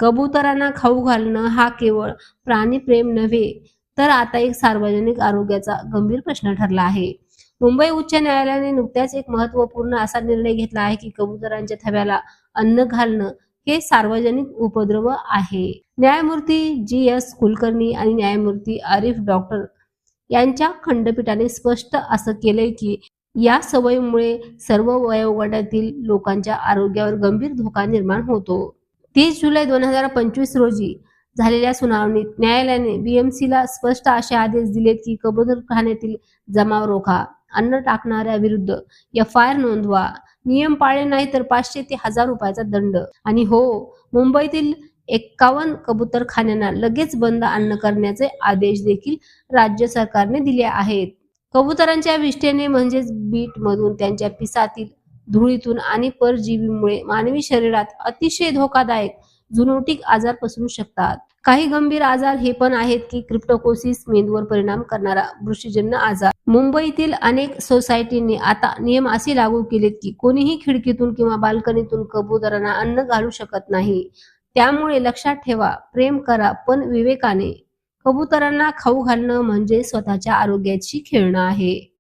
कबुतरांना खाऊ घालणं हा केवळ प्राणीप्रेम नव्हे, तर आता एक सार्वजनिक आरोग्याचा गंभीर प्रश्न ठरला आहे. मुंबई उच्च न्यायालयाने नुकत्याच एक महत्त्वपूर्ण असा निर्णय घेतला आहे की कबुतरांच्या थव्याला अन्न घालणं हे सार्वजनिक उपद्रव आहे. न्यायमूर्ती जी.एस. कुलकर्णी आणि न्यायमूर्ती आरिफ डॉक्टर यांच्या खंडपीठाने स्पष्ट असं केलंय की या सवयीमुळे सर्व वयोगटातील लोकांच्या आरोग्यावर गंभीर धोका निर्माण होतो. 30 जुलै 2025 रोजी झालेल्या सुनावणीत न्यायालयाने बीएमसीला स्पष्ट असे आदेश दिलेत की कबूतरखान्यातील जमाव रोखा, अन्न टाकणाऱ्या विरुद्ध एफ.आय.आर. नोंदवा, नियम पाळले नाही तर 500 ते 1000 रुपयाचा दंड. आणि हो, मुंबईतील 51 कबूतरखान्यांना लगेच बंद अन्न करण्याचे आदेश देखील राज्य सरकारने दिले आहेत. कबुतरांच्या विष्ठेने म्हणजेच बीट मधून त्यांच्या पिसातील धुळीतून आणि परजीवीमुळे मानवी शरीरात अतिशय धोकादायक झुनोटिक आजार पसरू शकतात. काही गंभीर आजार हे पण आहेत की क्रिप्टोकोसिस, मेंदूवर परिणाम करणारा बुरशीजन्य आजार. मुंबईतील अनेक सोसायटींनी आता नियम असे लागू केलेत की कोणीही खिडकीतून किंवा बाल्कनीतून कबुतरांना अन्न घालू शकत नाही. त्यामुळे लक्षात ठेवा, प्रेम करा पण विवेकाने. कबुतरांना खाऊ घालणं म्हणजे स्वतःच्या आरोग्याशी खेळणं आहे.